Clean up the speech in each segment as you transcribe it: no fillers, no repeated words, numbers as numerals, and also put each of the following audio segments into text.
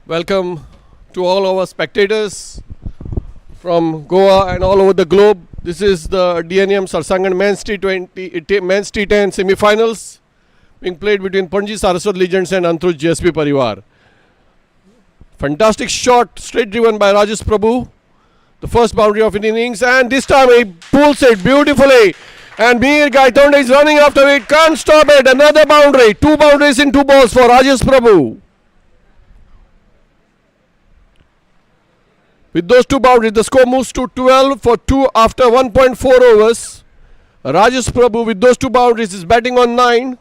Welcome to all our spectators from Goa and all over the globe. This is the DnM Sarsangan men's T10 semi-finals being played between Panji Saraswat Legends and Antruz GSB Parivar. Fantastic shot, straight driven by Rajesh Prabhu. The first boundary of an innings, and this time he pulls it beautifully. And Mir Gaitonde is running after it, can't stop it. Another boundary, 2 boundaries in 2 balls for Rajesh Prabhu. With those 2 boundaries, the score moves to 12 for 2 after 1.4 overs. Rajesh Prabhu with those 2 boundaries is batting on 9.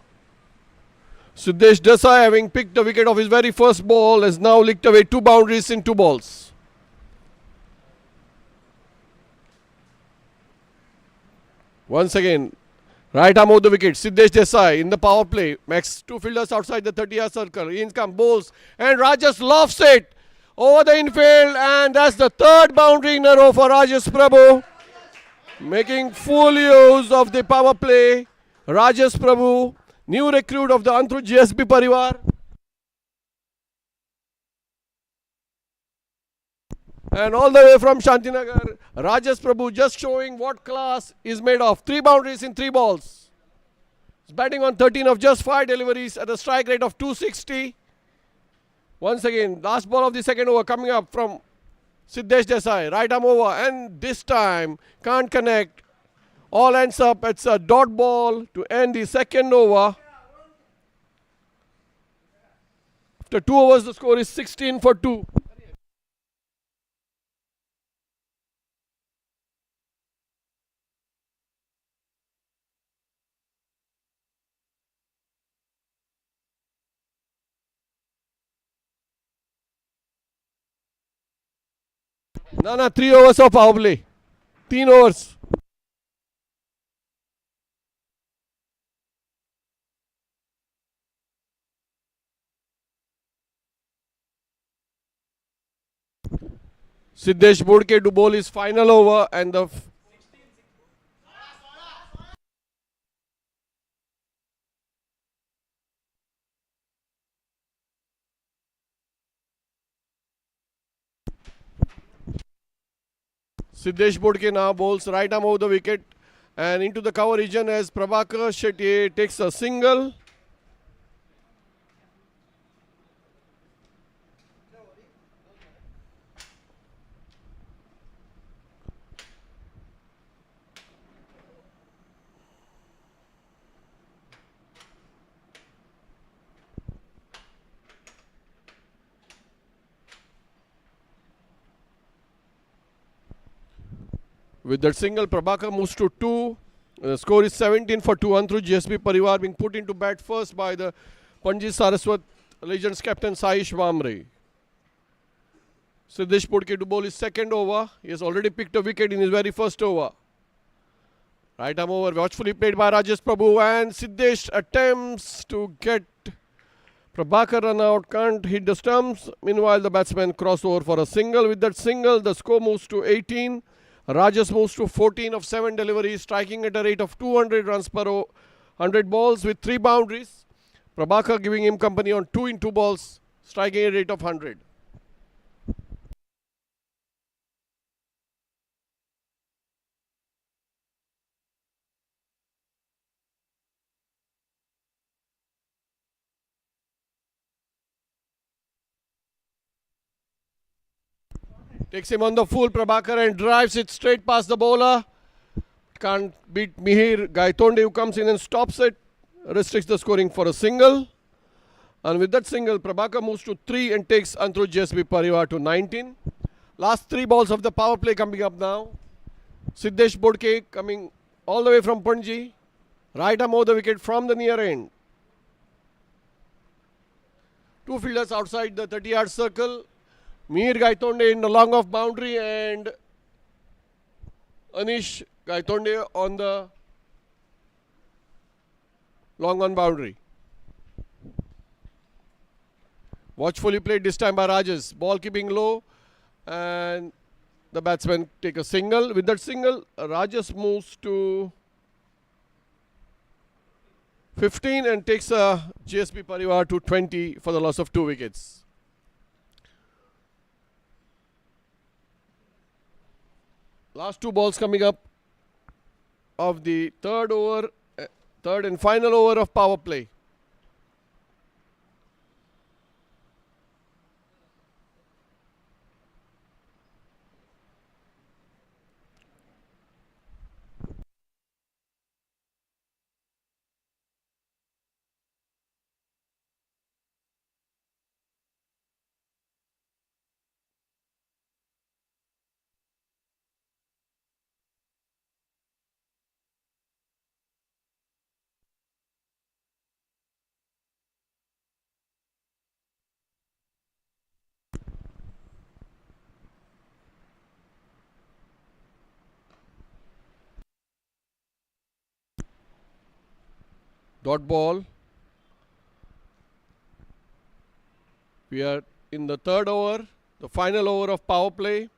Siddesh Desai, having picked the wicket of his very first ball, has now licked away 2 boundaries in 2 balls. Once again, right arm of the wicket, Siddesh Desai in the power play. Makes 2 fielders outside the 30-yard circle. In comes bowls, and Rajesh lofts it over the infield, and that's the 3rd boundary in a row for Rajesh Prabhu. Making full use of the power play. Rajesh Prabhu, new recruit of the Antruz GSB Parivar. And all the way from Shantinagar, Rajesh Prabhu just showing what class is made of. 3 boundaries in 3 balls. He's batting on 13 of just 5 deliveries at a strike rate of 260. Once again, last ball of the second over coming up from Siddesh Desai. Right arm over, and this time can't connect. All ends up, it's a dot ball to end the second over. After 2 overs, the score is 16 for 2. No, 3 overs of power play. 3 overs. Siddesh Bodke to bowl his final over, and the Siddesh Bodke now bowls right arm over the wicket and into the cover region as Prabhakar Shetty takes a single. With that single, Prabhakar moves to 2. The score is 17 for 2. Antruz GSB Parivar being put into bat first by the Panji Saraswat Legends captain Saish Vamre. Siddesh Bodke to bowl his second over. He has already picked a wicket in his very first over. Right arm over, watchfully played by Rajesh Prabhu, and Siddesh attempts to get Prabhakar run out, can't hit the stumps. Meanwhile, the batsman cross over for a single. With that single, the score moves to 18. Rajesh moves to 14 of 7 deliveries, striking at a rate of 200 runs per 100 balls with 3 boundaries. Prabhakar giving him company on 2 in 2 balls, striking at a rate of 100. Takes him on the full, Prabhakar, and drives it straight past the bowler. Can't beat Mihir Gaitonde, who comes in and stops it. Restricts the scoring for a single. And with that single, Prabhakar moves to 3 and takes Antruz GSB Parivar to 19. Last 3 balls of the power play coming up now. Siddesh Bodke coming all the way from Panji. Right arm over the wicket from the near end. 2 fielders outside the 30-yard circle. Mir Gaitonde in the long off boundary, and Anish Gaitonde on the long on boundary. Watchfully played this time by Rajesh. Ball keeping low, and the batsman take a single. With that single, Rajesh moves to 15 and takes GSB Parivar to 20 for the loss of 2 wickets. Last two balls coming up of the third and final over of power play. Dot ball. We are in the third over, the final over of power play.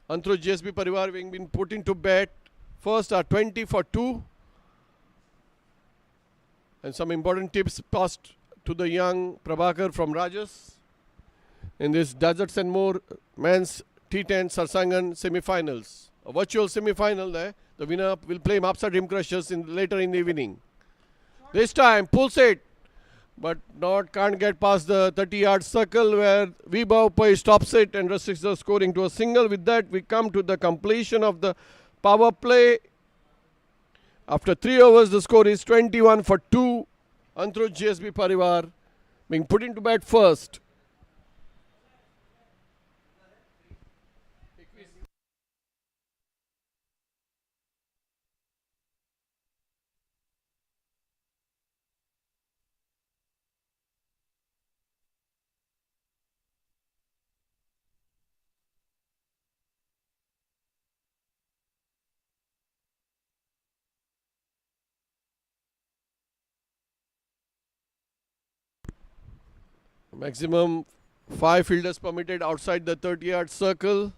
Antruz GSB Parivar having been put into bat. First are 20 for 2. And some important tips passed to the young Prabhakar from Rajas in this Deserts and More men's T10 Sarsangan semi-finals. A virtual semi-final there. The winner will play Mapsa Dream Crushers later in the evening. This time pulls it, but can't get past the 30-yard circle where Vibhav Pai stops it and restricts the scoring to a single. With that, we come to the completion of the power play. After 3 overs, the score is 21 for 2. Antruz GSB Parivar being put into bat first. Maximum 5 fielders permitted outside the 30-yard circle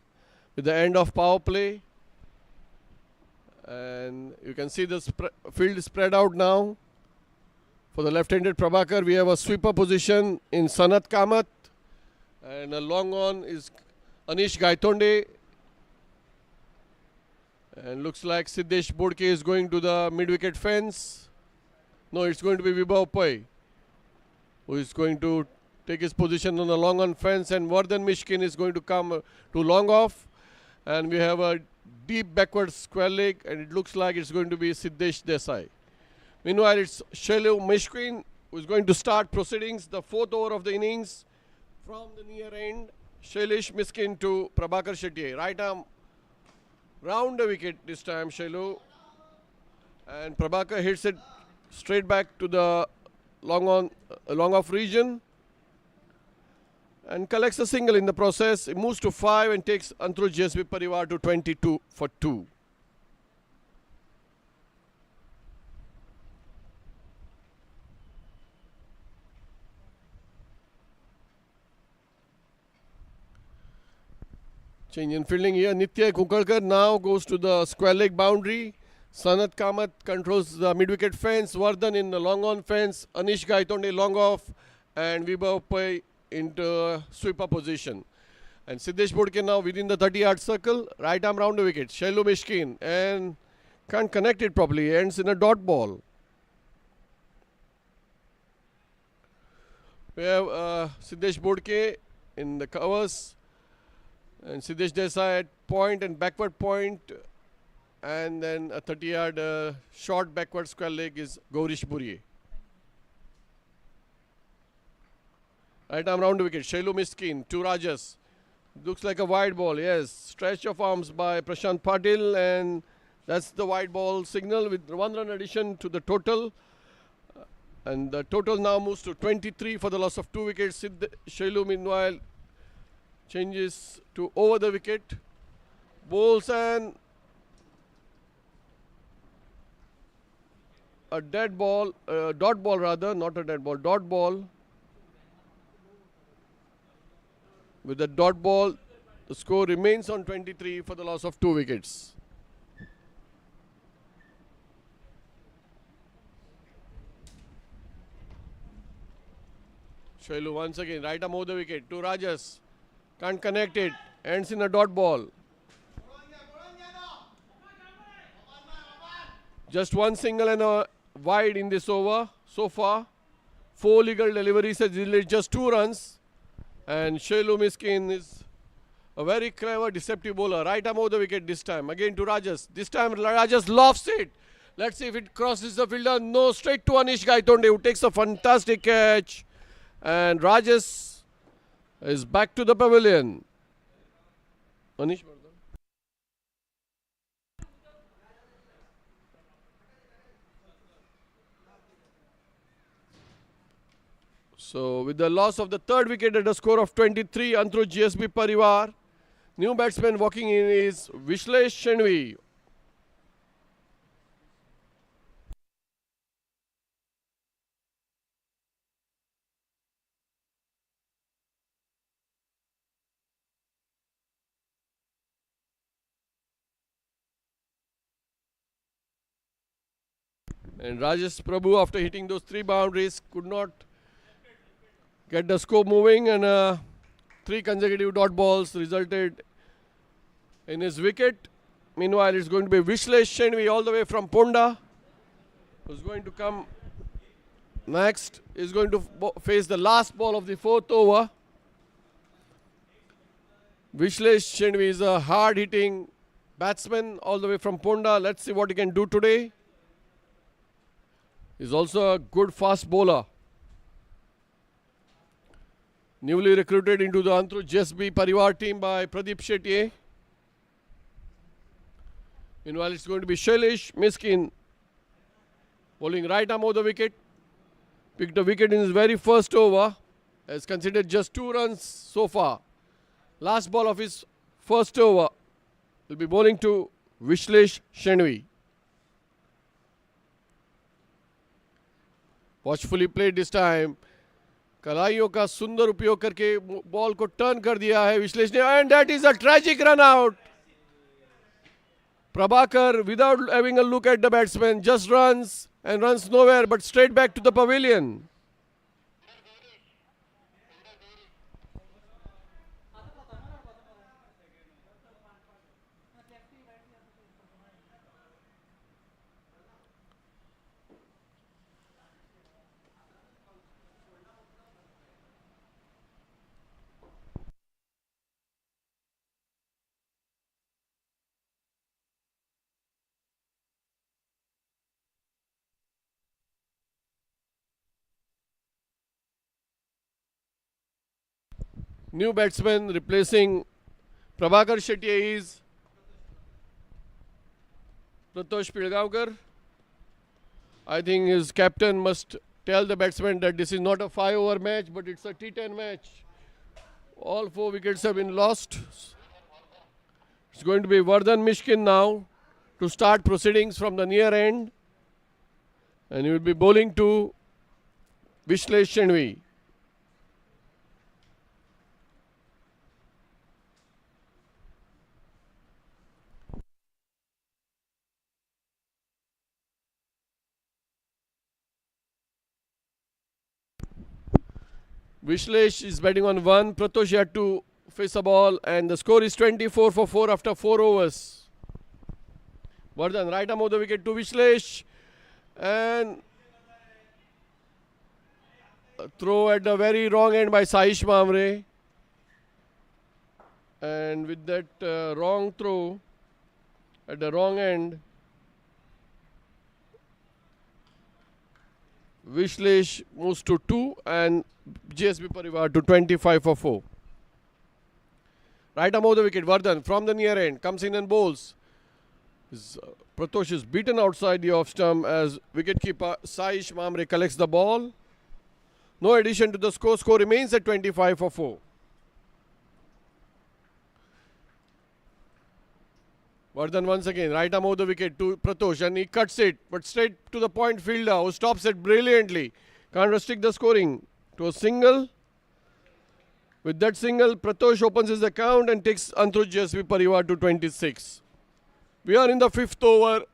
with the end of power play. And you can see the field spread out now. For the left-handed Prabhakar, we have a sweeper position in Sanat Kamath. And a long on is Anish Gaitonde. And looks like Siddesh Bodke is going to the mid-wicket fence. No, it's going to be Vibhav Pai, who is going to take his position on the long on fence, and Vardhan Mishkin is going to come to long off. And we have a deep backward square leg, and it looks like it's going to be Siddesh Desai. Meanwhile, it's Shailu Mishkin who is going to start proceedings, the 4th over of the innings. From the near end, Shailesh Mishkin to Prabhakar Shetty. Right arm round the wicket this time, Shailu. And Prabhakar hits it straight back to the long off region and collects a single in the process. It moves to 5 and takes Antruz GSB Parivar to 22 for 2. Change in fielding here. Nitya Kukalkar now goes to the square leg boundary. Sanat Kamath controls the mid-wicket fence. Vardhan in the long on fence. Anish Gaitonde long off. And Vibhav Pai into sweeper position. And Siddesh Bodke now within the 30-yard circle. Right arm round the wicket. Shailu Mishkin. And can't connect it properly. Ends in a dot ball. We have Siddesh Bodke in the covers. And Siddesh Desai at point and backward point. And then a 30-yard short backward square leg is Gaurish Buriye. Right arm round the wicket. Shailu Mishkin to Rajas. Looks like a wide ball. Yes. Stretch of arms by Prashant Patil. And that's the wide ball signal with 1 run addition to the total. And the total now moves to 23 for the loss of 2 wickets. Shailu meanwhile changes to over the wicket. Bowls and a dead ball, dot ball rather, not a dead ball, dot ball. With the dot ball, the score remains on 23 for the loss of 2 wickets. Shailu once again, right arm over the wicket to Rajas. Can't connect it. Ends in a dot ball. Just one single and a wide in this over so far. 4 legal deliveries has yielded just 2 runs. And Shailu Miskin is a very clever, deceptive bowler. Right arm over the wicket this time. Again to Rajas. This time Rajas lofts it. Let's see if it crosses the fielder. No, straight to Anish Gaitonde, who takes a fantastic catch. And Rajas is back to the pavilion. Anish. So with the loss of the 3rd wicket at a score of 23, Antruz GSB Parivar. New batsman walking in is Vishlesh Shenvi. And Rajesh Prabhu, after hitting those 3 boundaries, could not get the score moving, and 3 consecutive dot balls resulted in his wicket. Meanwhile, it's going to be Vishlesh Shenvi all the way from Ponda, who's going to come next. Is going to face the last ball of the 4th over. Vishlesh Shenvi is a hard-hitting batsman all the way from Ponda. Let's see what he can do today. He's also a good fast bowler. Newly recruited into the Antruz GSB Parivar team by Pradeep Shetty. Meanwhile, it's going to be Shailesh Miskin bowling right arm over the wicket. Picked a wicket in his very first over. Has considered just 2 runs so far. Last ball of his first over. Will be bowling to Vishlesh Shenvi. Watchfully played this time. कलाइयों का सुंदर उपयोग करके ball को turn कर दिया है विश्लेष ने, and that is a tragic run out. Prabhakar, without having a look at the batsman, just runs and runs nowhere but straight back to the pavilion. New batsman replacing Prabhakar Shetty is Pratosh Pilgaonkar. I think his captain must tell the batsman that this is not a 5-over match, but it's a T10 match. All 4 wickets have been lost. It's going to be Vardhan Mishkin now to start proceedings from the near end. And he will be bowling to Vishlesh Shenvi. Vishlesh is batting on 1. Pratosh had to face a ball, and the score is 24 for 4 after 4 overs. Vardhan right arm over the wicket to Vishlesh, and a throw at the very wrong end by Saish Mamre. And with that wrong throw at the wrong end, Vishlesh moves to 2 and GSB Parivar to 25 for 4. Right arm over the wicket, Vardhan from the near end comes in and bowls. Pratosh is beaten outside the off stump as wicketkeeper Saish Mamre collects the ball. No addition to the score. Score remains at 25 for 4. Vardhan once again, right arm over the wicket to Pratosh, and he cuts it, but straight to the point fielder who stops it brilliantly. Can't restrict the scoring to a single. With that single, Pratosh opens his account and takes Antruz GSB Parivar to 26. We are in the 5th over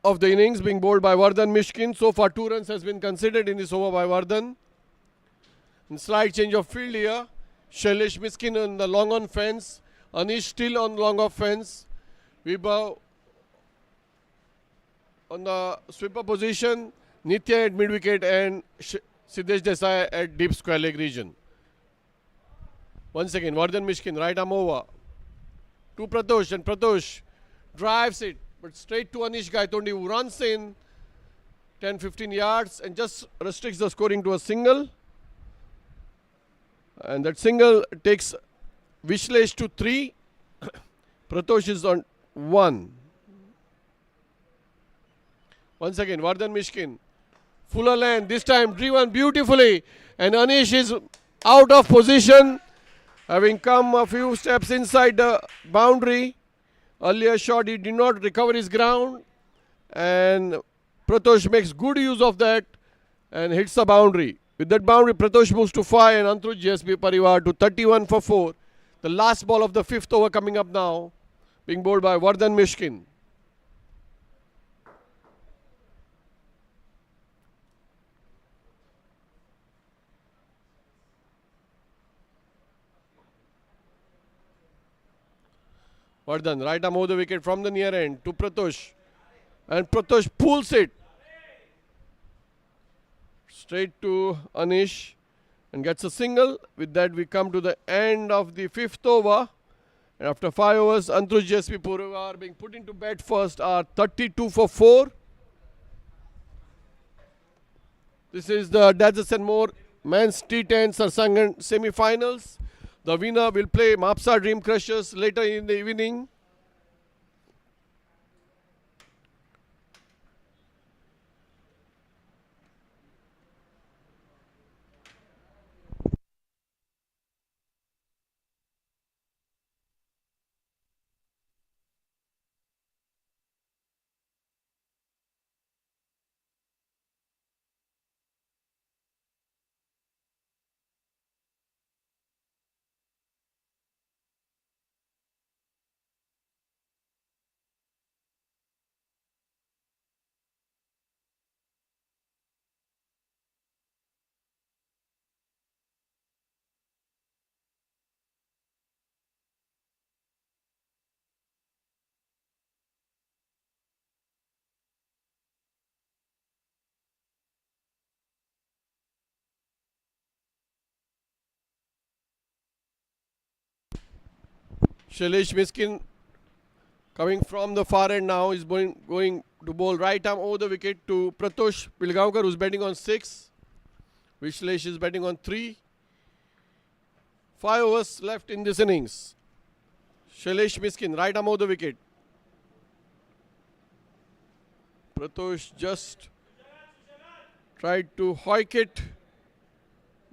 of the innings, being bowled by Vardhan Mishkin. So far 2 runs has been considered in this over by Vardhan. And slight change of field here. Shailesh Miskin on the long on fence. Anish still on long off fence. Vibhav on the sweeper position, Nitya at mid wicket and Siddesh Desai at deep square leg region. Once again, Vardhan Mishkin, right arm over to Pratosh, and Pratosh drives it, but straight to Anish Gaitondi, who runs in 10-15 yards and just restricts the scoring to a single. And that single takes Vishlesh to 3. Pratosh is on 1. Once again, Vardhan Mishkin, fuller length, this time driven beautifully, and Anish is out of position, having come a few steps inside the boundary. Earlier shot, he did not recover his ground, and Pratosh makes good use of that and hits the boundary. With that boundary, Pratosh moves to 5 and Antruz GSB Parivar to 31 for 4. The last ball of the 5th over coming up now, being bowled by Vardhan Mishkin. Vardhan, right arm over the wicket from the near end to Pratosh. And Pratosh pulls it straight to Anish and gets a single. With that, we come to the end of the 5th over. And after 5 overs, Antruz GSB Parivar being put into bed first are 32 for 4. This is the Dazas and More Men's T10 Sarsangan semi-finals. The winner will play Mapsa Dream Crushers later in the evening. Shailesh Miskin coming from the far end now is going to bowl right arm over the wicket to Pratosh Pilgaonkar, who's batting on 6. Vishlesh is batting on 3. 5 overs left in this innings. Shailesh Miskin, right arm over the wicket. Pratosh just tried to hoik it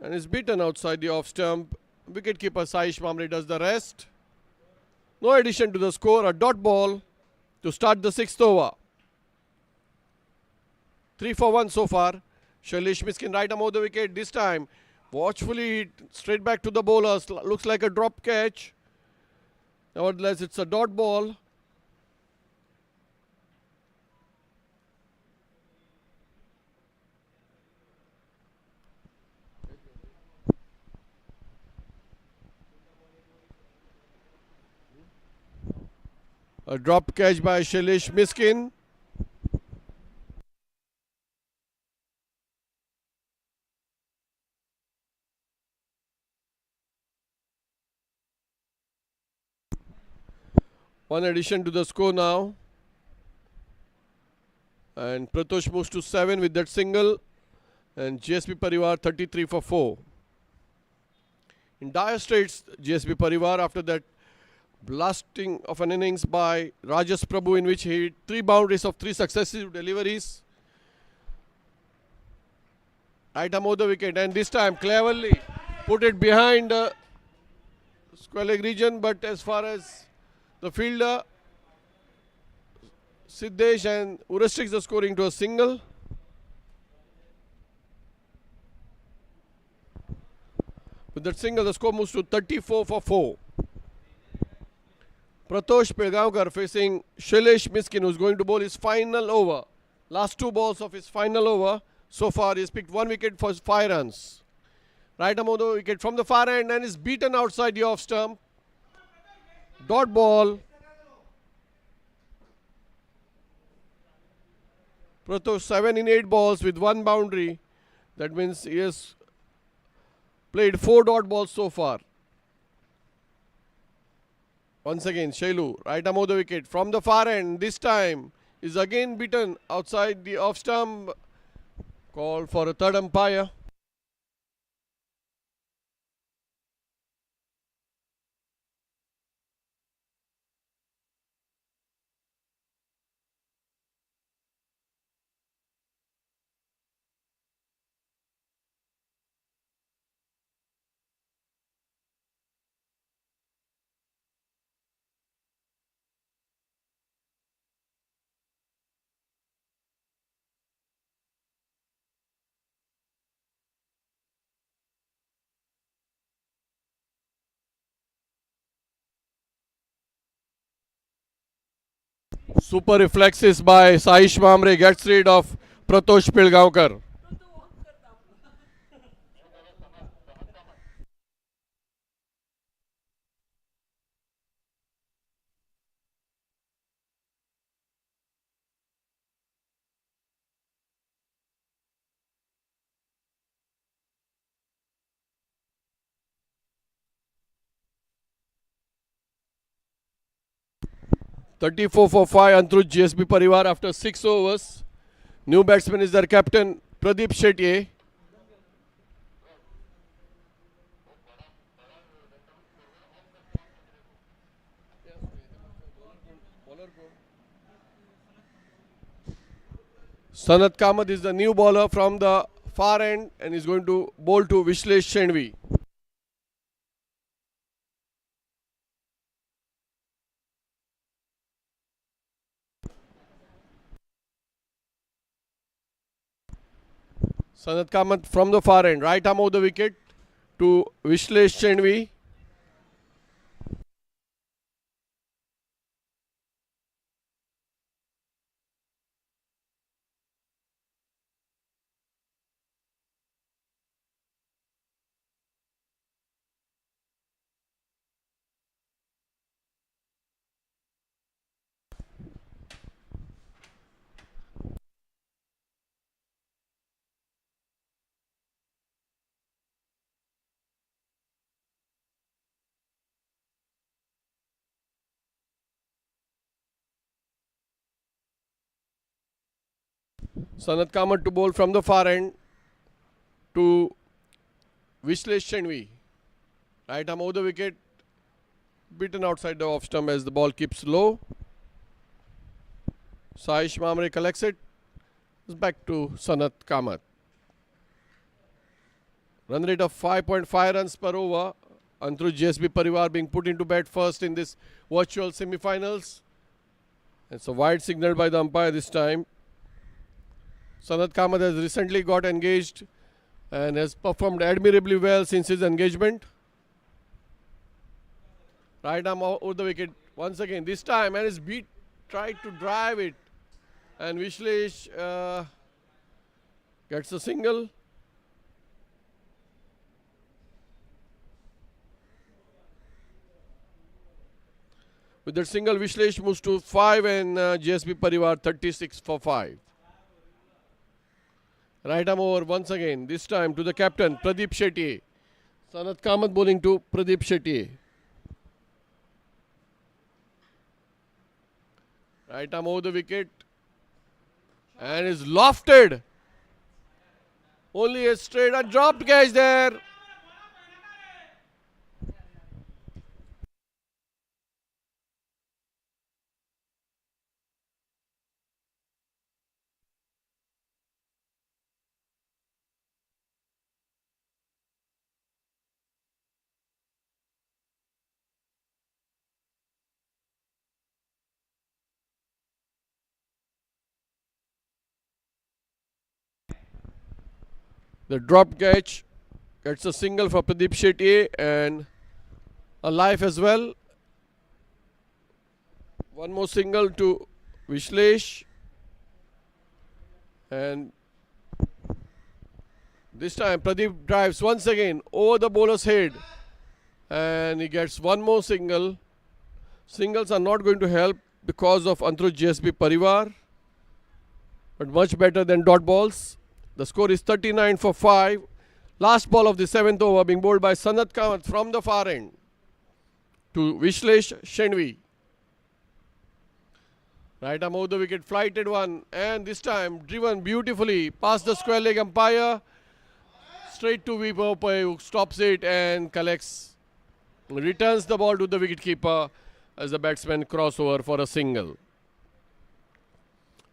and is beaten outside the off stump. Wicketkeeper Saish Mamre does the rest. No addition to the score, a dot ball to start the 6th over. 3 for 1 so far. Shailesh Miskin right arm over the wicket. This time, watchfully hit straight back to the bowlers. Looks like a drop catch. Nevertheless, it's a dot ball. A drop catch by Shailesh Miskin. One addition to the score now. And Pratosh moves to 7 with that single. And GSB Parivar 33 for 4. In dire straits, GSB Parivar after that blasting of an innings by Rajas Prabhu, in which he hit 3 boundaries of 3 successive deliveries. Right arm over the wicket, and this time cleverly put it behind square leg region, but as far as the fielder Siddesh and who restricts the scoring to a single. With that single, the score moves to 34 for 4. Pratosh Pilgaonkar facing Shailesh Miskin, who's going to bowl his final over. Last 2 balls of his final over. So far, he's picked 1 wicket for 5 runs. Right arm over the wicket from the far end and is beaten outside the off stump. Dot ball. Prato 7 in 8 balls with 1 boundary. That means he has played 4 dot balls so far. Once again, Shailu, right arm of the wicket from the far end. This time is again beaten outside the off stump. Call for a third umpire. Super reflexes by Sahish Mamre gets rid of Pratosh Pilgaonkar. 34 for 5 Antruz GSB Parivar after 6 overs. New batsman is their captain Pradeep Shetye. Sanat Kamath is the new bowler from the far end and is going to bowl to Vishlesh Shenvi. Sanat Kamath from the far end, right arm of the wicket to Vishlesh Shenvi. Sanat Kamath to bowl from the far end to Vishlesh Shenvi. Right arm of the wicket, beaten outside the off stump as the ball keeps low. Sahish Mamre collects it. It's back to Sanat Kamath. Run rate of 5.5 runs per over. Antruz GSB Parivar being put into bat first in this virtual semi-finals. It's a wide signal by the umpire this time. Sanat Kamath has recently got engaged and has performed admirably well since his engagement. Right arm over the wicket once again. This time and his beat tried to drive it. And Vishlesh gets a single. With that single, Vishlesh moves to 5 and GSB Parivar 36 for 5. Right arm over once again. This time to the captain Pradeep Shetye. Sanat Kamath bowling to Pradeep Shetye. Right arm over the wicket. And is lofted. Only a straight and dropped catch there. The dropped catch gets a single for Pradeep Shetye and a life as well. One more single to Vishlesh. And this time Pradeep drives once again over the bowler's head. And he gets one more single. Singles are not going to help because of Antruz GSB Parivar. but much better than dot balls. The score is 39 for 5. Last ball of the 7th over being bowled by Sanat Kamath from the far end to Vishlesh Shenvi. Right arm over the wicket, flighted one, and this time driven beautifully past the square leg umpire, straight to Vipopai, who stops it and collects, returns the ball to the wicketkeeper as the batsman crossover for a single.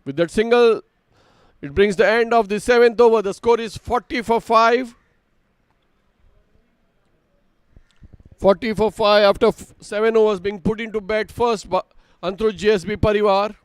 With that single, it brings the end of the 7th over. The score is 40 for 5. 40 for 5 after 7 overs being put into bat first by Antruz GSB Parivar.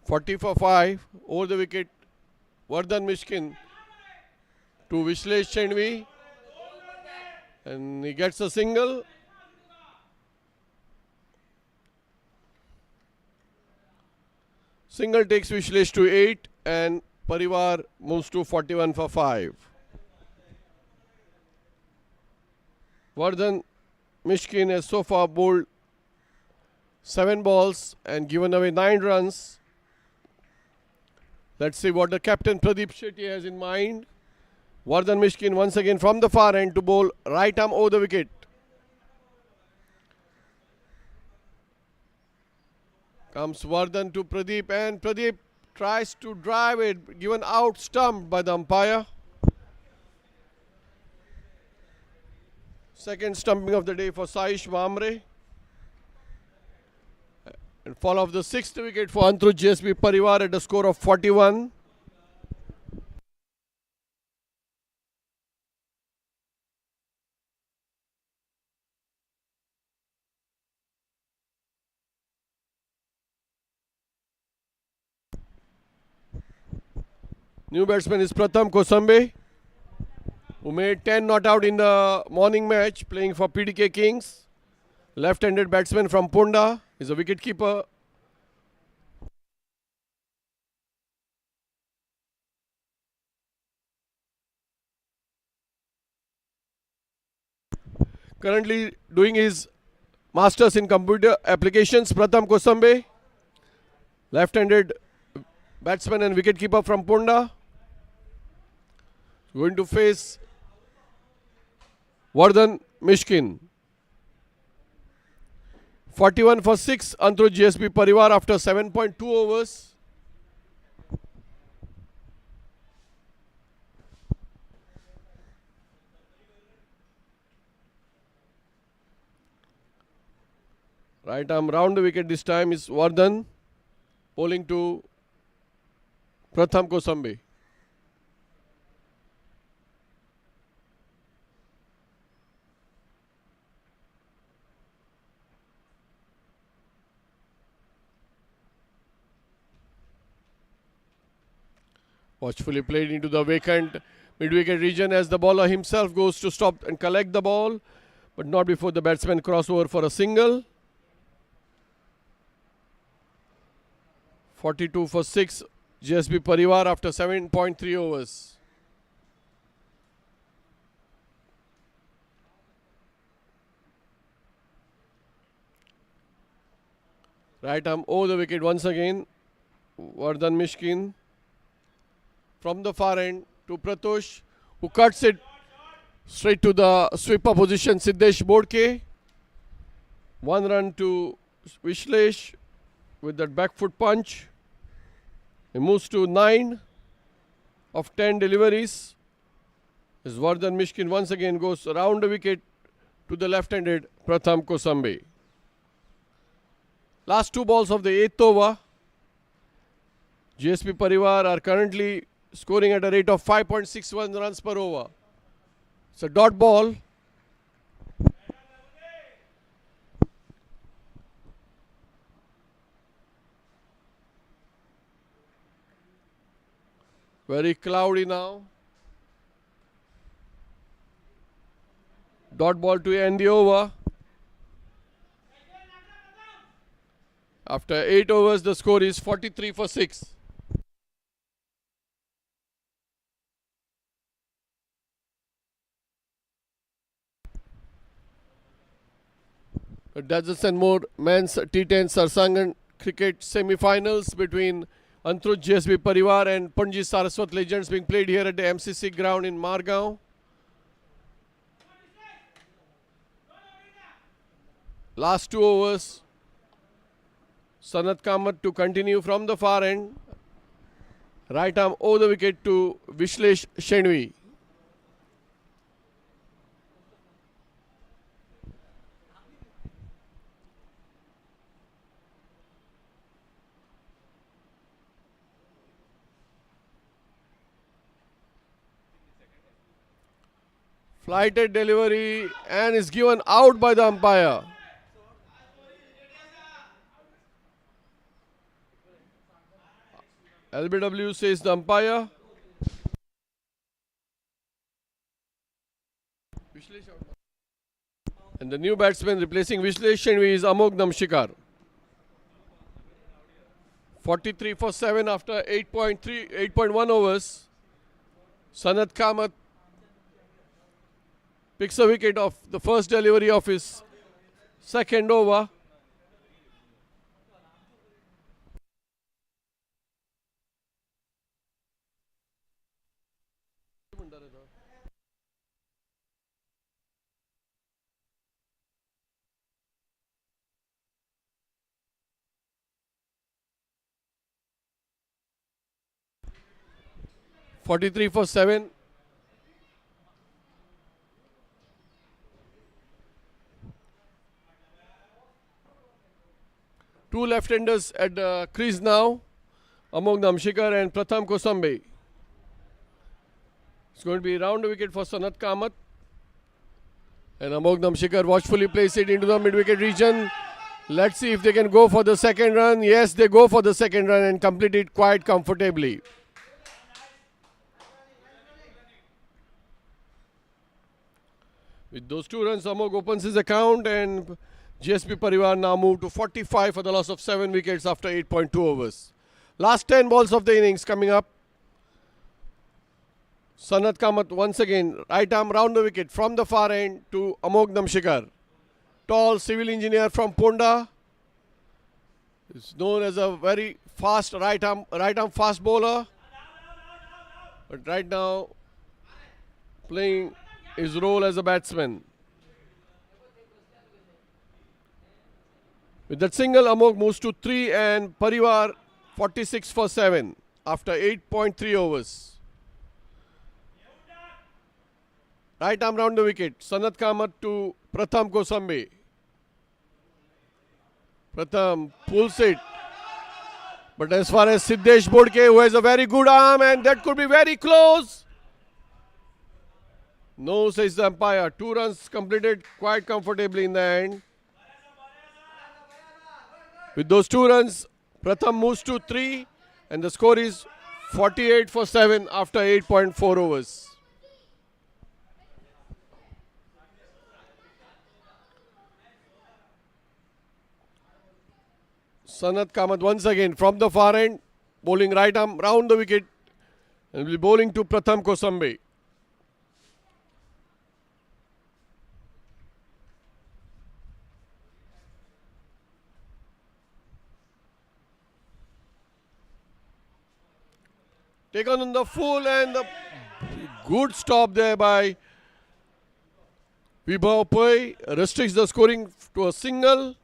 Forty for 5 over the wicket. Vardhan Mishkin to Vishlesh Shenvi, and he gets a single. Single takes Vishlesh to 8 and Parivar moves to 41 for 5. Vardhan Mishkin has so far bowled 7 balls and given away 9 runs. Let's see what the captain Pradeep Shetty has in mind. Vardhan Mishkin once again from the far end to bowl right arm over the wicket. Comes Vardhan to Pradeep, and Pradeep tries to drive it, given out, stumped by the umpire. Second stumping of the day for Saish Mamre. And fall of the 6th wicket for Antruz GSB Parivar at a score of 41. New batsman is Pratham Kosambe, who made 10 not out in the morning match playing for PDK Kings. Left-handed batsman from Punda is a wicketkeeper. Currently doing his masters in computer applications, Pratham Kosambe, left-handed batsman and wicketkeeper from Punda, going to face Vardhan Mishkin. 41 for 6, Antruz GSB Parivar after 7.2 overs. Right arm round the wicket this time is Vardhan, bowling to Pratham Kosambe. Watchfully played into the vacant mid-wicket region as the bowler himself goes to stop and collect the ball, but not before the batsman crossover for a single. 42 for 6, GSB Parivar after 7.3 overs. Right arm over the wicket once again. Vardhan Mishkin from the far end to Pratush, who cuts it straight to the sweeper position, Siddesh Bodke. 1 run to Vishlesh with that back foot punch. He moves to 9 of 10 deliveries. As Vardhan Mishkin once again goes around the wicket to the left-handed Pratham Kosambe. Last 2 balls of the 8th over. GSB Parivar are currently scoring at a rate of 5.61 runs per over. It's a dot ball. Very cloudy now. Dot ball to end the over. After 8 overs, the score is 43 for 6. Dodgers and more men's T10 Sarsangan cricket semi-finals between Antruz GSB Parivar and Panji Saraswat legends being played here at the MCC ground in Margao. Last 2 overs. Sanat Kamat to continue from the far end. Right arm over the wicket to Vishlesh Shenvi. Flighted delivery and is given out by the umpire. LBW says the umpire. And the new batsman replacing Vishlesh Shenvi is Amog Namshikar. 43 for 7 after 8.1 overs. Sanat Kamat picks a wicket of the first delivery of his second over. .43 for 7. Two left-handers at the crease now, Amog Namshikar and Pratham Kosambe. It's going to be round wicket for Sanat Kamat. And Amog Namshikar watchfully plays it into the mid-wicket region. Let's see if they can go for the second run. Yes, they go for the second run and complete it quite comfortably. With those 2 runs, Amog opens his account and GSB Parivar now move to 45 for the loss of 7 wickets after 8.2 overs. Last 10 balls of the innings coming up. Sanat Kamat once again, right arm round the wicket from the far end to Amog Namshikar. Tall civil engineer from Ponda. Is known as a very fast right arm fast bowler. But right now playing his role as a batsman. With that single, Amog moves to 3 and Parivar 46 for 7 after 8.3 overs. Right arm round the wicket. Sanat Kamat to Pratham Kosambe. Pratham pulls it. But as far as Siddesh Bodke, who has a very good arm and that could be very close. No, says the umpire. 2 runs completed quite comfortably in the end. With those 2 runs, Pratham moves to 3 and the score is 48 for 7 after 8.4 overs. Sanat Kamat once again from the far end, bowling right arm round the wicket and will be bowling to Pratham Kosambe. Taken on the full and the good stop there by Vibhav Pai restricts the scoring to a single.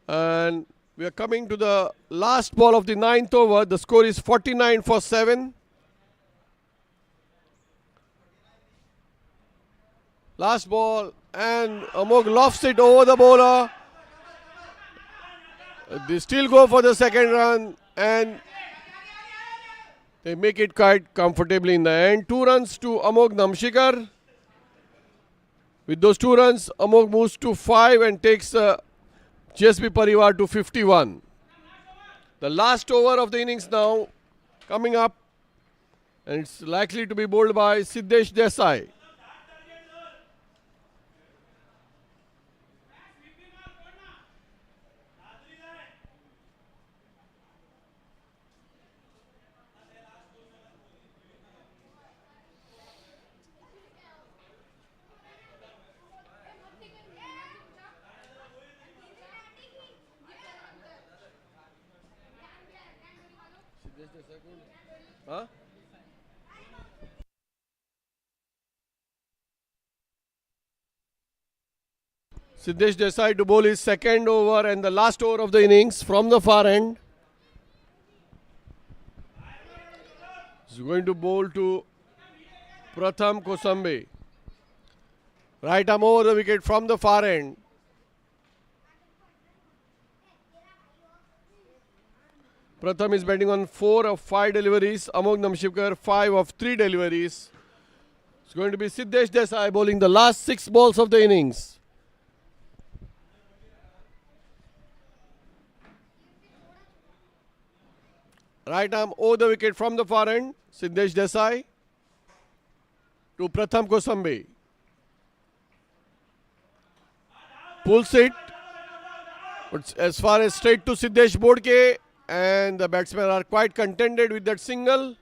And we are coming to the last ball of the 9th over. The score is 49 for 7. Last ball and Amog lofts it over the bowler. They still go for the second run and they make it quite comfortably in the end. 2 runs to Amog Namshikar. With those 2 runs, Amog moves to 5 and takes GSB Parivar to 51. The last over of the innings now coming up, and it's likely to be bowled by Siddesh Desai. Huh? Siddesh Desai to bowl his second over and the last over of the innings from the far end. He's going to bowl to Pratham Kosambe. Right arm over the wicket from the far end. Pratham is batting on 4 of 5 deliveries. Amog Namshivkar 5 of 3 deliveries. It's going to be Siddesh Desai bowling the last 6 balls of the innings. Right arm over the wicket from the far end. Siddesh Desai to Pratham Kosambe. Pulls it. But as far as straight to Siddesh Bodke, and the batsmen are quite contented with that single.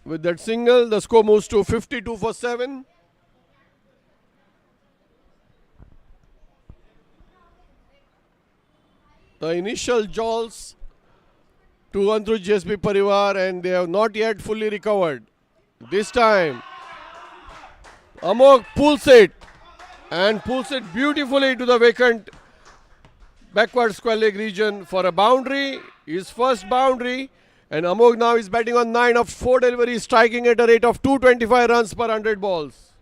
With that single, the score moves to 52 for 7. The initial jolts to Antruz GSB Parivar, and they have not yet fully recovered. This time, Amog pulls it and pulls it beautifully to the vacant backward square leg region for a boundary, his first boundary, and Amog now is batting on 9 of 4 deliveries, striking at a rate of 225 runs per 100 balls.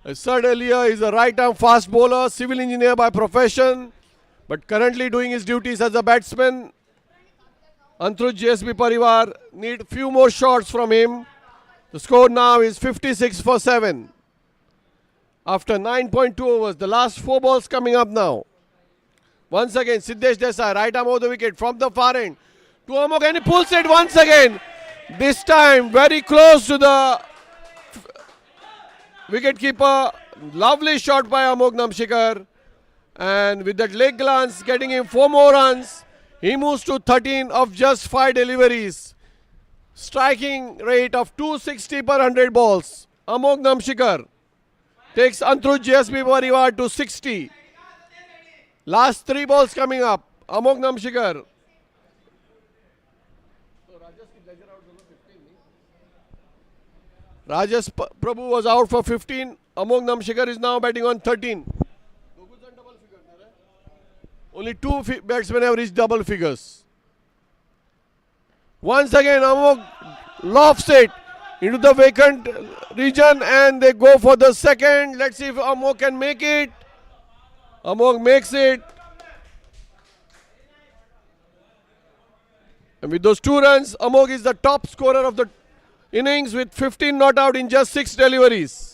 As said earlier, he is a right arm fast bowler, civil engineer by profession, but currently doing his duties as a batsman. Antruz GSB Parivar need few more shots from him. The score now is 56 for 7. After 9.2 overs, the last 4 balls coming up now. Once again, Siddesh Desai, right arm over the wicket from the far end to Amog, and he pulls it once again. This time, very close to the wicketkeeper. Lovely shot by Amog Namshikar. And with that leg glance, getting him 4 more runs. He moves to 13 of just 5 deliveries. Striking rate of 260 per 100 balls. Amog Namshikar takes Antruz GSB Parivar to 60. Last 3 balls coming up. Amog Namshikar. Rajesh Prabhu was out for 15. Amog Namshikar is now batting on 13. Only 2 batsmen have reached double figures. Once again, Amog lofts it into the vacant region, and they go for the second. Let's see if Amog can make it. Amog makes it. And with those 2 runs, Amog is the top scorer of the innings with 15 not out in just 6 deliveries.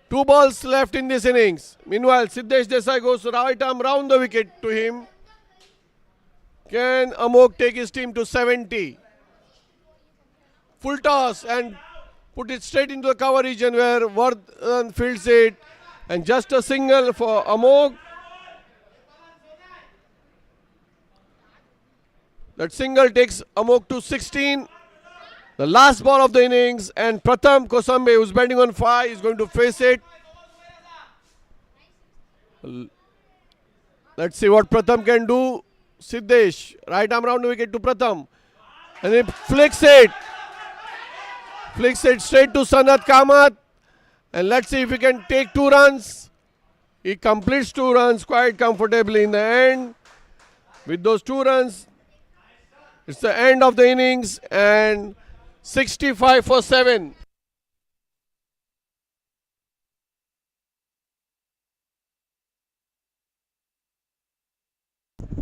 2 balls left in this innings. Meanwhile, Siddesh Desai goes right arm round the wicket to him. Can Amog take his team to 70? Full toss and put it straight into the cover region where Vardhan fields it. And just a single for Amog. That single takes Amog to 16. The last ball of the innings, and Pratham Kosambe, who's batting on 5, is going to face it. Let's see what Pratham can do. Siddesh, right arm round the wicket to Pratham. And he flicks it. Flicks it straight to Sanat Kamath. And let's see if he can take 2 runs. He completes 2 runs quite comfortably in the end. With those 2 runs, it's the end of the innings, and 65 for 7.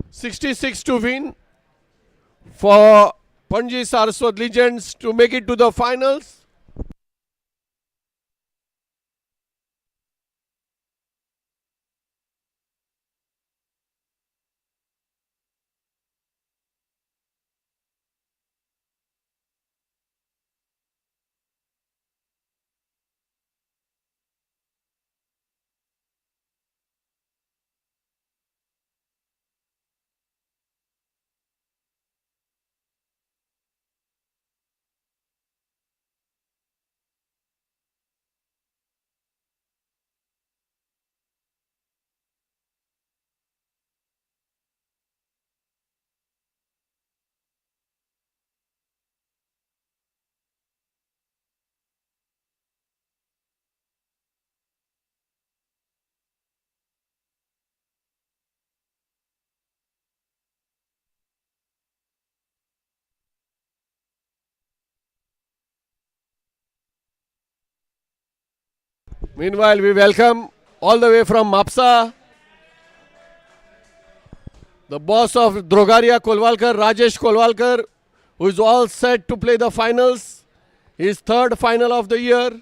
66 to win for Panji Saraswat Legends to make it to the finals. Meanwhile, we welcome all the way from Mapsa, the boss of Drogaria Kolwalkar, Rajesh Kolwalkar, who is all set to play the finals, his third final of the year.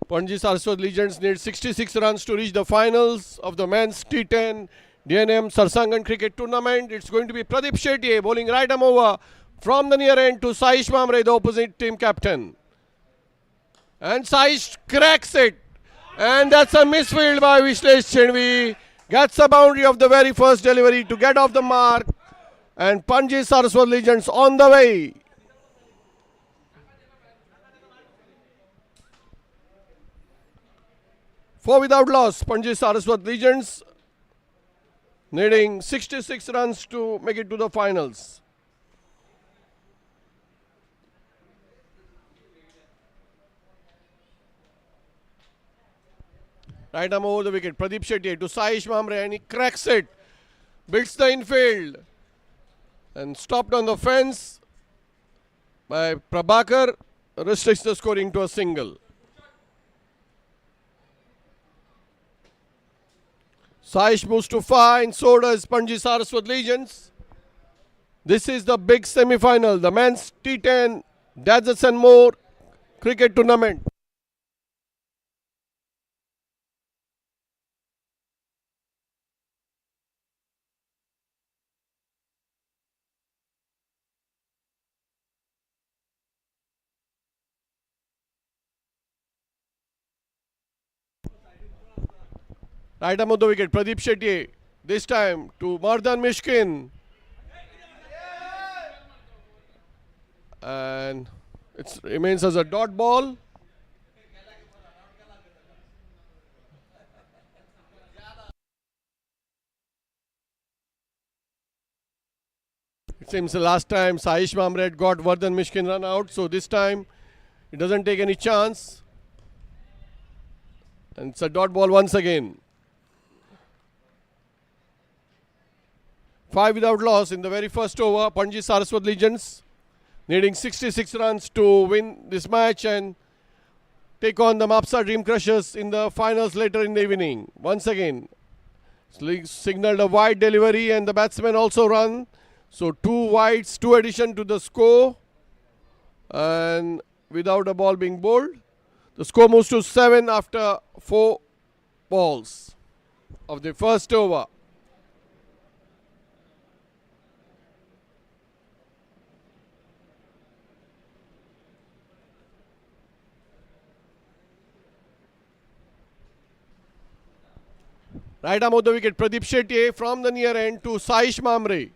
Panji Saraswat Legends need 66 runs to reach the finals of the men's T10 DnM Sarsangan cricket tournament. It's going to be Pradeep Shetty bowling right arm over from the near end to Saish Mamre, the opposite team captain. And Saish cracks it. And that's a misfield by Vishlesh Chenvi. Gets the boundary of the very first delivery to get off the mark. And Panji Saraswat Legends on the way. Four without loss, Panji Saraswat Legends needing 66 runs to make it to the finals. Right arm over the wicket, Pradeep Shetty to Saish Mamre, and he cracks it. Builds the infield and stopped on the fence by Prabhakar, restricts the scoring to a single. Saish moves to 5 and so does Panji Saraswat Legends. This is the big semi-final, the men's T10 Deserts and More cricket tournament. Right arm of the wicket, Pradeep Shetty. This time to Mardhan Mishkin. And it remains as a dot ball. It seems the last time Saish Mamre had got Vardhan Mishkin run out. So this time it doesn't take any chance. And it's a dot ball once again. 5 without loss in the very first over. Panji Saraswat Legends needing 66 runs to win this match and take on the Mapsa Dream Crushers in the finals later in the evening. Once again, signaled a wide delivery and the batsmen also run. So 2 wides, 2 addition to the score, and without a ball being bowled. The score moves to 7 after 4 balls of the first over. Right arm of the wicket, Pradeep Shetty from the near end to Saish Mamre.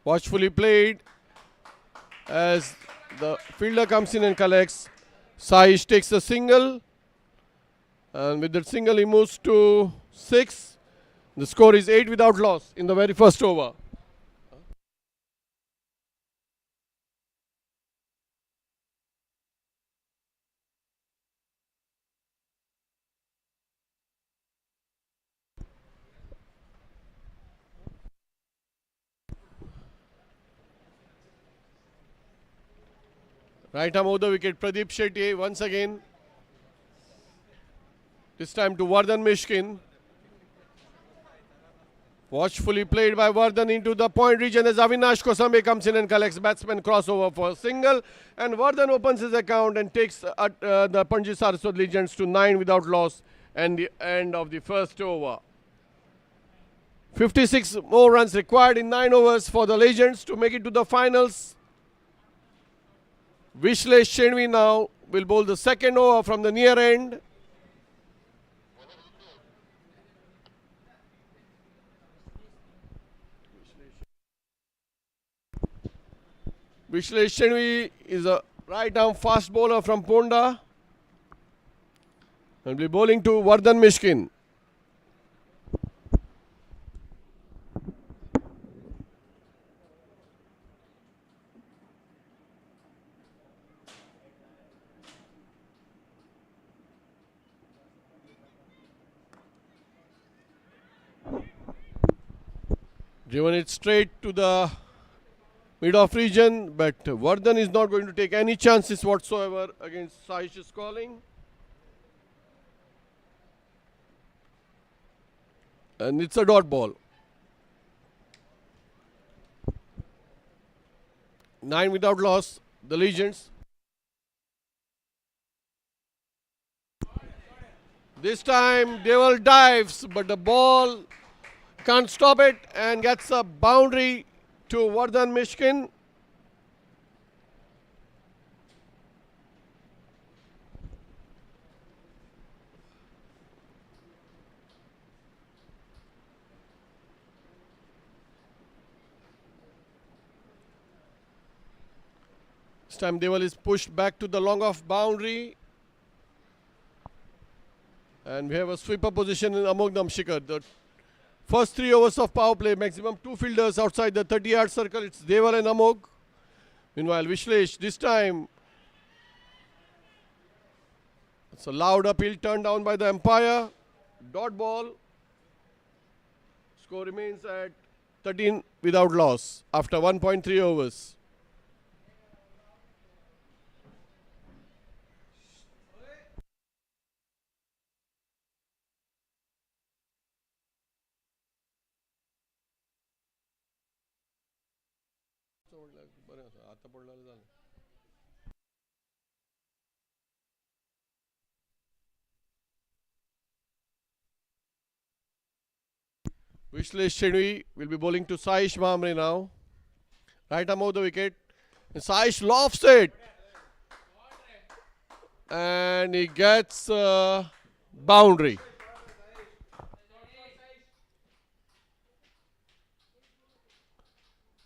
Watchfully played as the fielder comes in and collects. Saish takes a single, and with that single he moves to 6. The score is 8 without loss in the very first over. Right arm over the wicket, Pradeep Shetty once again. This time to Vardhan Mishkin. Watchfully played by Vardhan into the point region as Avinash Kosambe comes in and collects batsman crossover for a single. And Vardhan opens his account and takes the Panji Saraswat Legends to 9 without loss and the end of the first over. 56 more runs required in 9 overs for the Legends to make it to the finals. Vishlesh Chenvi now will bowl the second over from the near end. Vishlesh Chenvi is a right arm fast bowler from Ponda and will be bowling to Vardhan Mishkin. Driven it straight to the mid-off region, but Vardhan is not going to take any chances whatsoever against Saish's calling. And it's a dot ball. 9 without loss, the Legends This time Deval dives, but the ball can't stop it and gets a boundary to Vardhan Mishkin. This time Deval is pushed back to the long off boundary. And we have a sweeper position in Amog Namshikar. The first 3 overs of power play, maximum 2 fielders outside the 30-yard circle. It's Deval and Amog. Meanwhile, Vishlesh, this time, it's a loud appeal turned down by the umpire. Dot ball. Score remains at 13 without loss after 1.3 overs. Vishlesh Shenvi will be bowling to Saish Mamre now. Right arm of the wicket. And Saish lofts it. And he gets a boundary.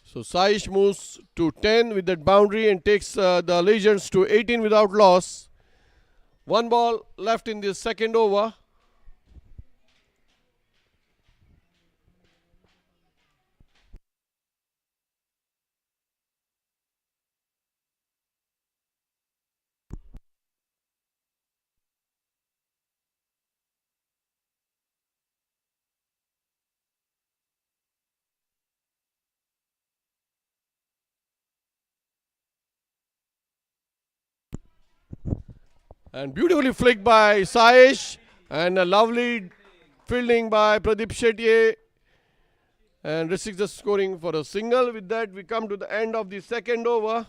So Saish moves to 10 with that boundary and takes the Legends to 18 without loss. 1 ball left in the second over. And beautifully flicked by Saish. And a lovely fielding by Pradeep Shetty. And restricts the scoring for a single. With that, we come to the end of the second over.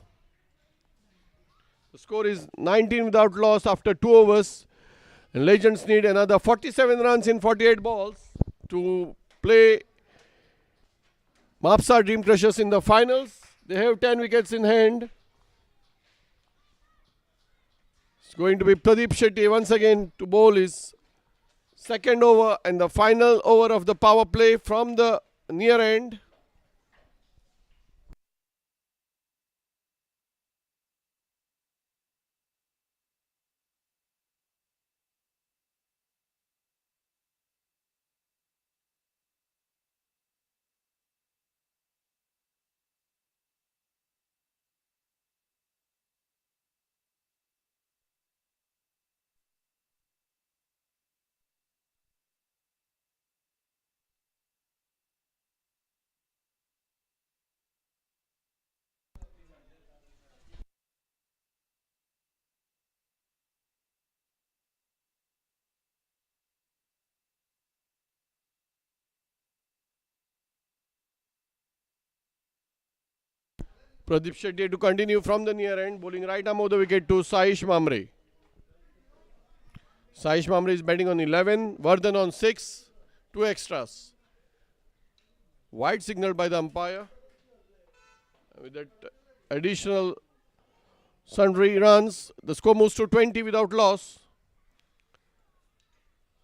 The score is 19 without loss after 2 overs. And Legends need another 47 runs in 48 balls to play Mapsa Dream Crushers in the finals. They have 10 wickets in hand. It's going to be Pradeep Shetty once again to bowl his second over and the final over of the power play from the near end. Pradeep Shetty to continue from the near end, bowling right arm of the wicket to Saish Mamre. Saish Mamre is batting on 11, Vardhan on 6, 2 extras. Wide signal by the umpire. With that additional sundry runs, the score moves to 20 without loss.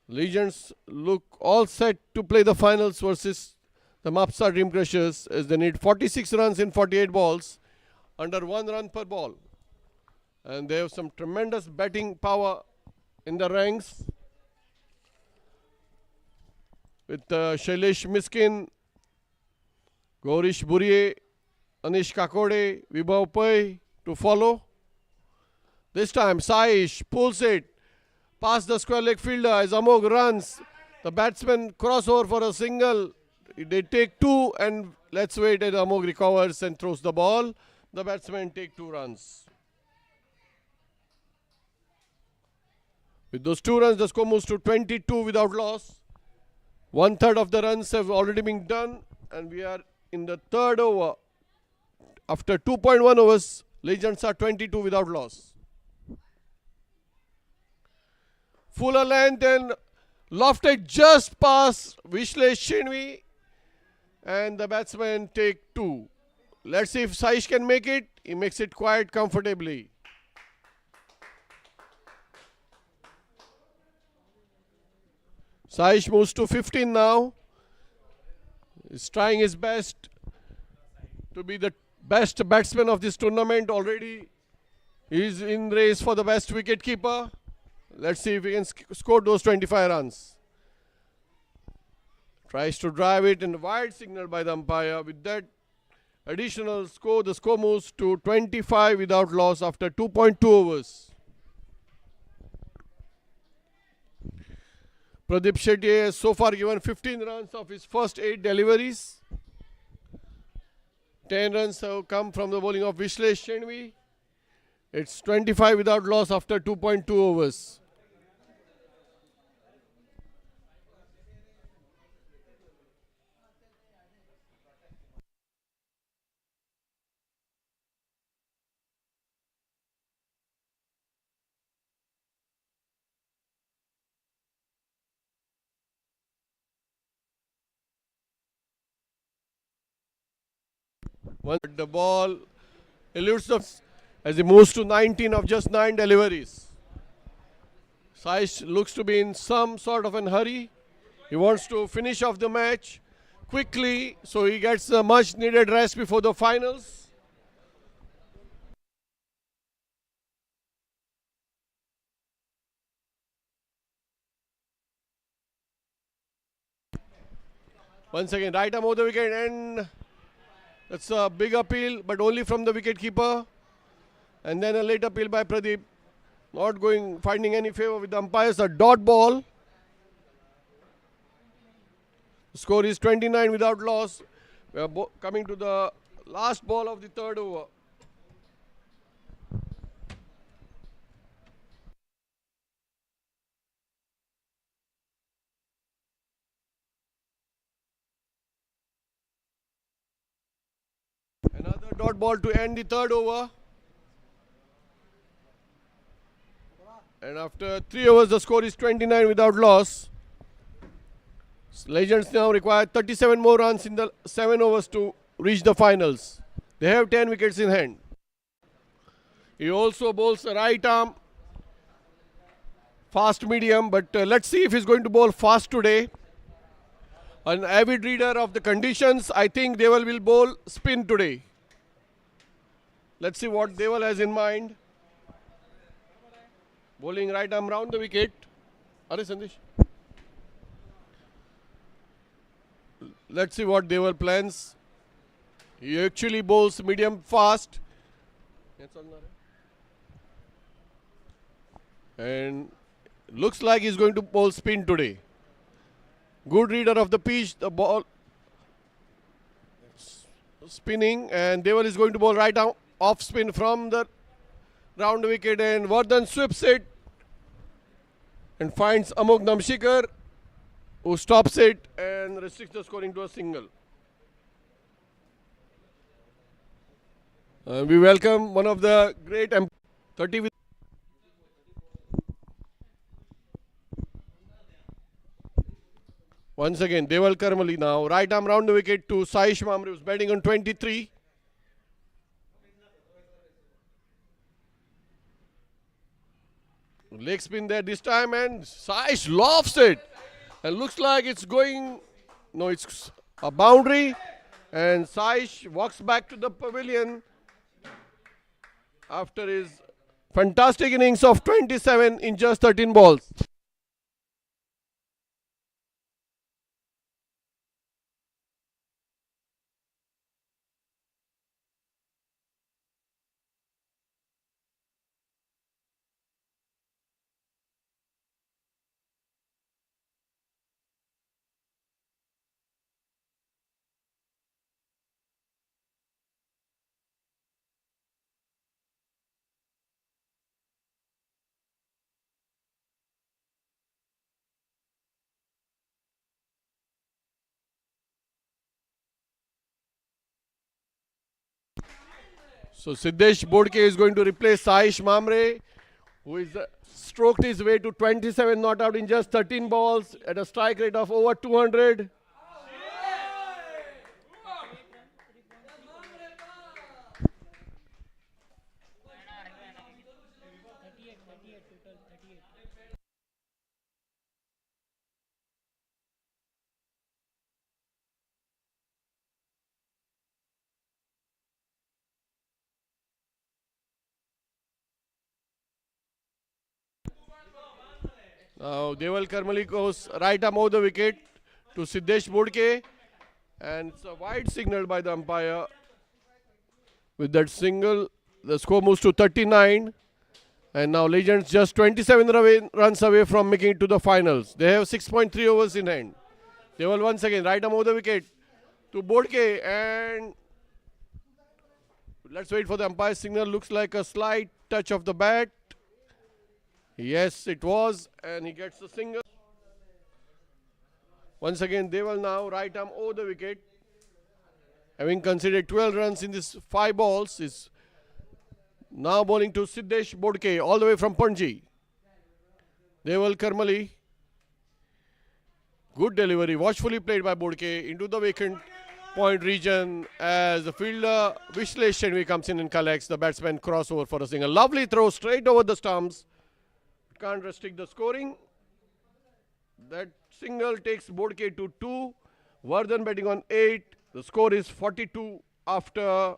Legends look all set to play the finals versus the Mapsa Dream Crushers as they need 46 runs in 48 balls, under 1 run per ball. And they have some tremendous batting power in the ranks with Shailesh Miskin, Gaurish Buriye, Anish Kakode, Vibhav Pai to follow. This time Saish pulls it past the square leg fielder as Amog runs. The batsmen cross over for a single. They take 2 and let's wait as Amog recovers and throws the ball. The batsmen take 2 runs. With those 2 runs, the score moves to 22 without loss. 1/3 of the runs have already been done and we are in the third over. After 2.1 overs, Legends are 22 without loss. fuller length and lofted just past Vishlesh Shinvi, and the batsman take 2. Let's see if Saish can make it. He makes it quite comfortably. Saish moves to 15 now. He's trying his best to be the best batsman of this tournament. Already he's in race for the best wicket keeper. Let's see if he can score those 25 runs. Tries to drive it and wide signal by the umpire. With that additional score, the score moves to 25 without loss after 2.2 overs. Pradeep Shetty has so far given 15 runs of his first 8 deliveries. 10 runs have come from the bowling of Vishlesh Shenvi. It's 25 without loss after 2.2 overs. Once the ball eludes the as he moves to 19 of just 9 deliveries. Saish looks to be in some sort of a hurry. He wants to finish off the match quickly so he gets a much needed rest before the finals. Once again, right arm over the wicket, and that's a big appeal, but only from the wicket keeper. And then a late appeal by Pradeep. Not finding any favor with the umpires. A dot ball. The score is 29 without loss. We are coming to the last ball of the third over. Another dot ball to end the third over. And after 3 overs, the score is 29 without loss. Legends now require 37 more runs in the 7 overs to reach the finals. They have 10 wickets in hand. He also bowls a right arm, fast medium, but let's see if he's going to bowl fast today. An avid reader of the conditions, I think Deval will bowl spin today. Let's see what Deval has in mind. Bowling right arm round the wicket. Are Sandesh? Let's see what Deval plans. He actually bowls medium fast. And looks like he's going to bowl spin today. Good reader of the pitch. The ball spinning, and Deval is going to bowl right arm off spin from the round wicket, and Vardhan sweeps it and finds Amok Namshikar, who stops it and restricts the scoring to a single. We welcome one of the great 30 with once again Deval Karmali now. Right arm round the wicket to Saish Mamre, who's batting on 23. Leg spin there this time, and Saish lofts it. And looks like it's going, no, it's a boundary. And Saish walks back to the pavilion after his fantastic innings of 27 in just 13 balls. So Siddesh Bodke is going to replace Saish Mamre, who is stroked his way to 27 not out in just 13 balls at a strike rate of over 200. Now Deval Karmali goes right arm over the wicket to Siddesh Bodke, and it's a wide signal by the umpire. With that single, the score moves to 39, and now Legends just 27 runs away from making it to the finals. They have 6.3 overs in hand. Deval once again right arm over the wicket to Bodke, and let's wait for the umpire's signal. Looks like a slight touch of the bat. Yes, it was, and he gets the single. Once again, Deval now right arm over the wicket. Having conceded 12 runs in these 5 balls, is now bowling to Siddesh Bodke all the way from Panji. Deval Karmali. Good delivery, watchfully played by Bodke into the vacant point region as the fielder Vishlesh Shenvi comes in and collects. The batsman crossover for a single. Lovely throw straight over the stumps. Can't restrict the scoring. That single takes Bodke to 2. Vardhan batting on 8. The score is 42 after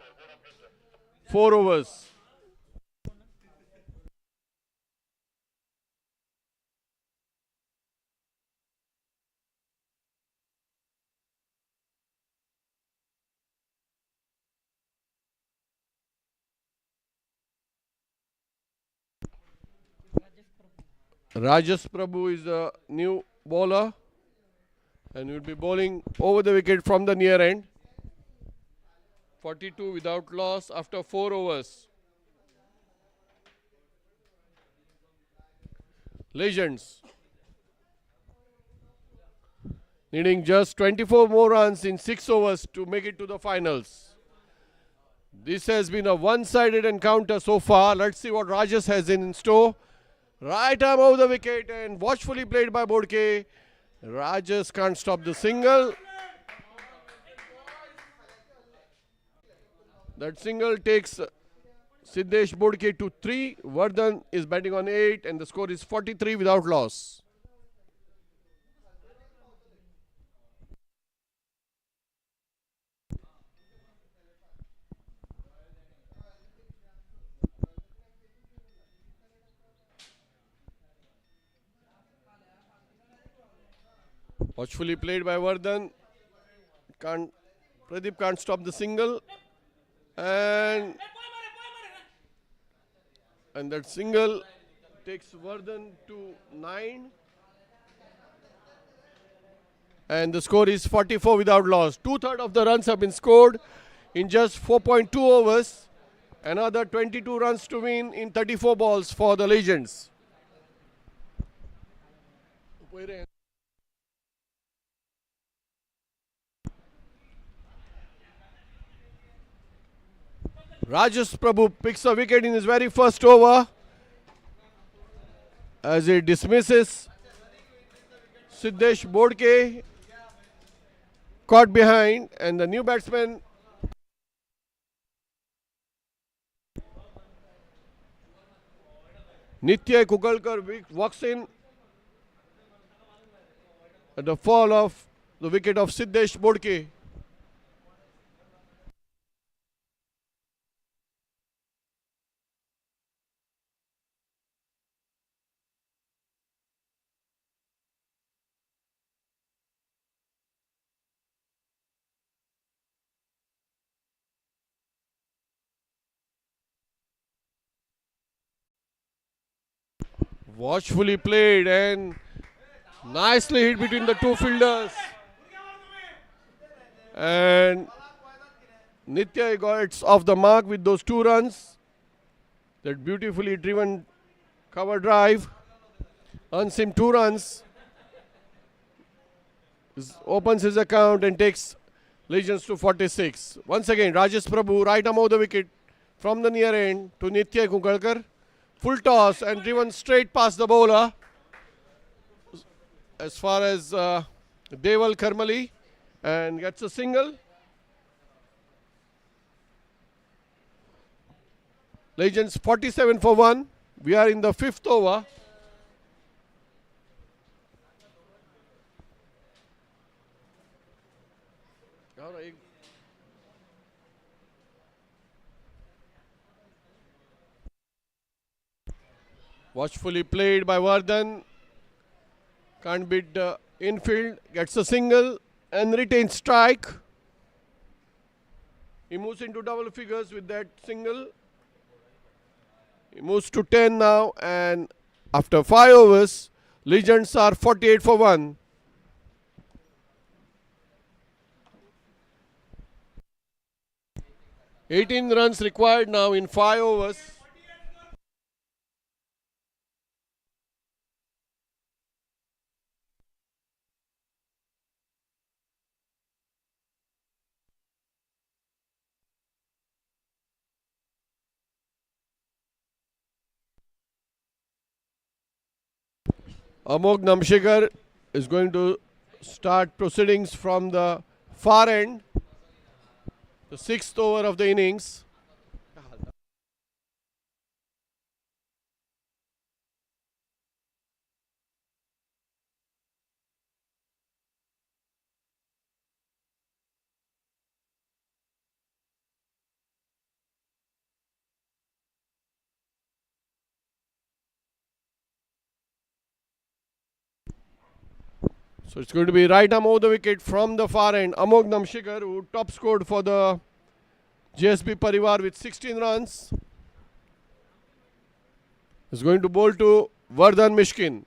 4 overs. Rajas Prabhu is the new bowler and will be bowling over the wicket from the near end. 42 without loss after 4 overs. Legends needing just 24 more runs in 6 overs to make it to the finals. This has been a one-sided encounter so far. Let's see what Rajas has in store. Right arm over the wicket and watchfully played by Bodke. Rajas can't stop the single. That single takes Siddesh Bodke to 3. Vardhan is batting on 8 and the score is 43 without loss. Watchfully played by Vardhan. Pradeep can't stop the single. And that single takes Vardhan to 9. And the score is 44 without loss. 2/3 of the runs have been scored in just 4.2 overs. Another 22 runs to win in 34 balls for the Legends. Rajas Prabhu picks a wicket in his very first over as he dismisses Siddesh Bodke, caught behind, and the new batsman Nitya Kukalkar walks in at the fall of the wicket of Siddesh Bodke. Watchfully played and nicely hit between the two fielders. And Nitya got off the mark with those 2 runs. That beautifully driven cover drive earns him 2 runs. Opens his account and takes Legends to 46. Once again, Rajesh Prabhu right arm over the wicket from the near end to Nitya Kukalkar. full toss and driven straight past the bowler as far as Deval Karmali, and gets a single. Legends 47 for 1. We are in the 5th over. Watchfully played by Vardhan. Can't beat the infield. Gets a single and retains strike. He moves into double figures with that single. He moves to 10 now, and after 5 overs, Legends are 48 for 1. "18 runs required now in 5 overs. Amog Namshekar is going to start proceedings from the far end, the 6th over of the innings. So it's going to be right arm over the wicket from the far end. Amog Namshekar, who top scored for the GSB Parivar with 16 runs, is going to bowl to Vardhan Mishkin.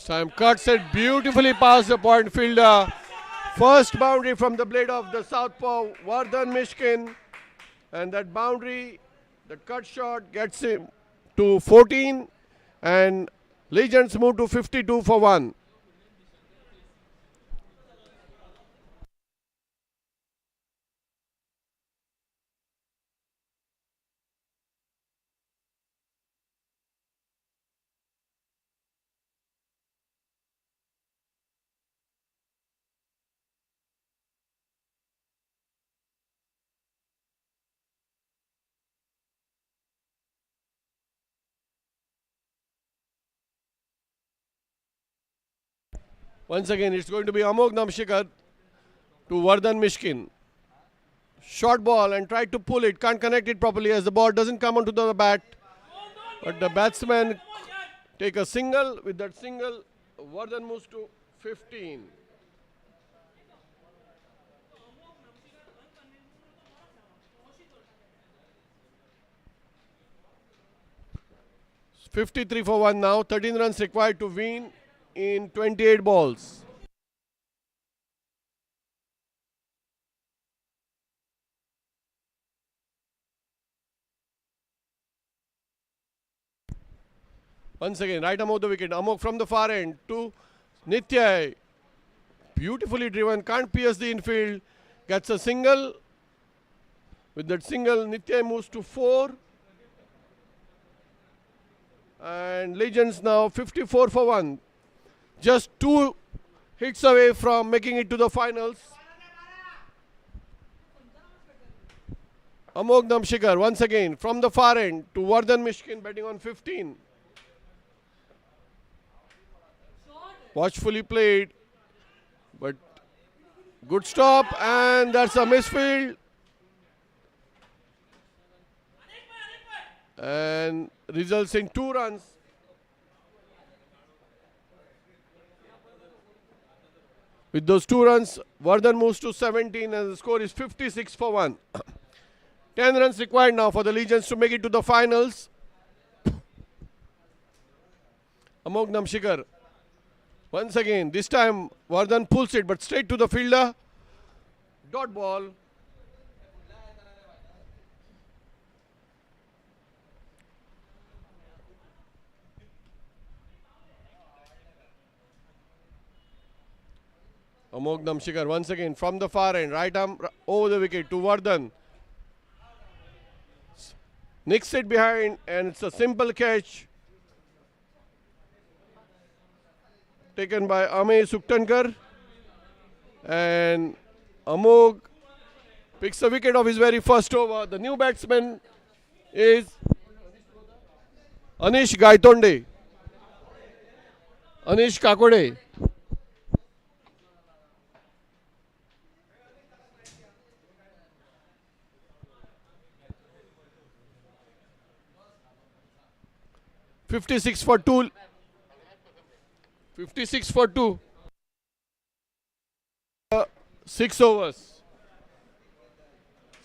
Time cuts it beautifully past the point fielder. First boundary from the blade of the southpaw, Vardhan Mishkin. And that boundary, the cut shot, gets him to 14. And Legends move to 52 for 1. Once again, it's going to be Amog Namshekar to Vardhan Mishkin. Short ball and tried to pull it. Can't connect it properly as the ball doesn't come onto the bat. But the batsman take a single. With that single, Vardhan moves to 15. It's 53 for 1 now. 13 runs required to win in 28 balls. Once again, right arm over the wicket. Amok from the far end to Nitya. Beautifully driven, can't pierce the infield. Gets a single. With that single, Nitya moves to 4. And Legends now 54 for 1. Just 2 hits away from making it to the finals. Amog Namshekar once again from the far end to Vardhan Mishkin, batting on 15. Watchfully played, but good stop, and that's a misfield. And results in 2 runs. With those 2 runs, Vardhan moves to 17 and the score is 56 for 1. 10 runs required now for the Legends to make it to the finals. Amog Namshikar. Once again, this time Vardhan pulls it but straight to the fielder. Dot ball. Amog Namshikar once again from the far end. Right arm over the wicket to Vardhan. Nicks it behind and it's a simple catch. Taken by Ame Suktankar. And Amog picks a wicket of his very first over. The new batsman is Anish Gaitonde. Anish Kakode. "56 for 2. 56 for 2. 6 overs.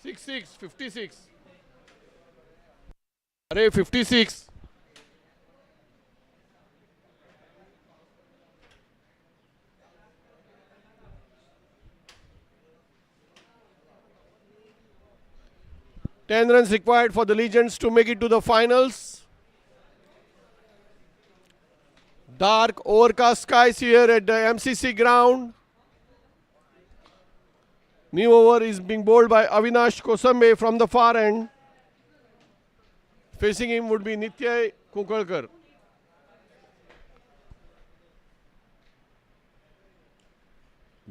6-6. 56. Array 56. Ten runs required for the Legends to make it to the finals. Dark overcast skies here at the MCC ground. New over is being bowled by Avinash Kosambe from the far end. Facing him would be Nitya Kunkalkar.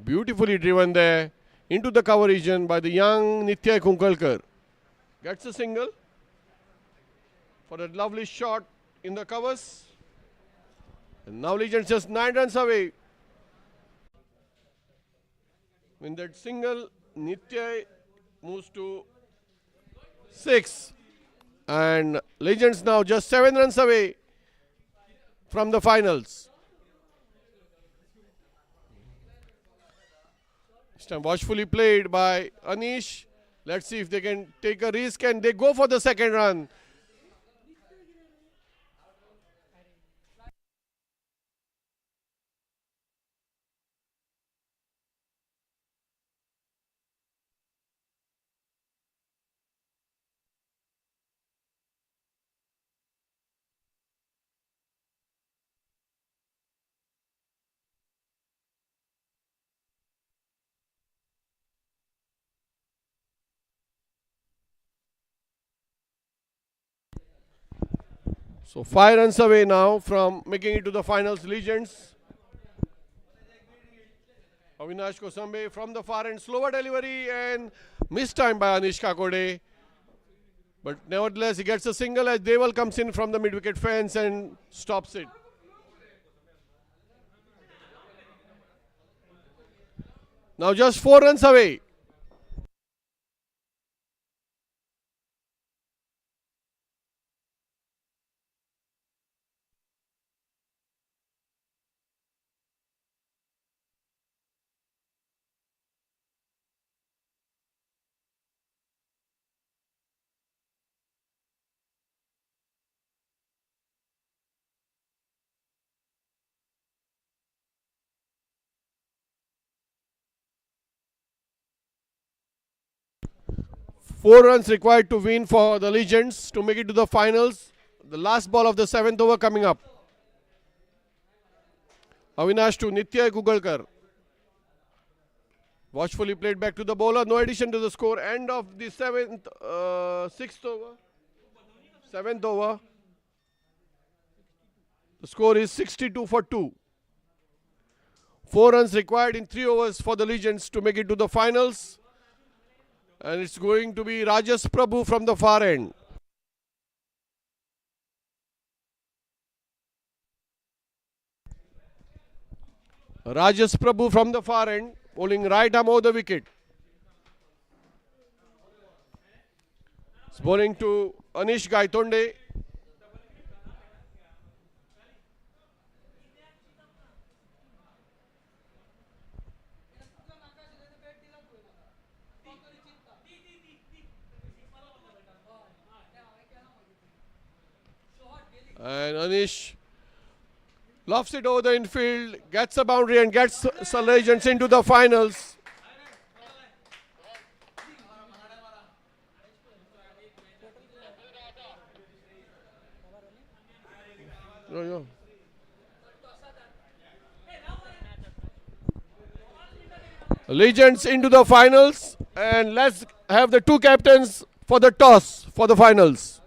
Beautifully driven there into the cover region by the young Nitya Kunkalkar. Gets a single for a lovely shot in the covers. And now Legends just 9 runs away. When that single, Nitya moves to 6. And Legends now just 7 runs away from the finals. This time watchfully played by Anish. Let's see if they can take a risk and they go for the second run. So 5 runs away now from making it to the finals. Legends. Avinash Kosambe from the far end. Slower delivery and missed time by Anish Kakode. But nevertheless, he gets a single as Deval comes in from the mid-wicket fence and stops it. Now just 4 runs away. Four runs required to win for the Legends to make it to the finals. The last ball of the 7th over coming up. Avinash to Nitya Kugalkar. Watchfully played back to the bowler. No addition to the score. End of the 6th over. 7th over. The score is 62 for 2. 4 runs required in 3 overs for the Legends to make it to the finals. And it's going to be Rajas Prabhu from the far end. Rajas Prabhu from the far end, bowling right arm over the wicket. It's bowling to Anish Gaitonde. And Anish lofts it over the infield, gets a boundary and gets Sun Legends into the finals. No. Legends into the finals, and let's have the two captains for the toss for the finals.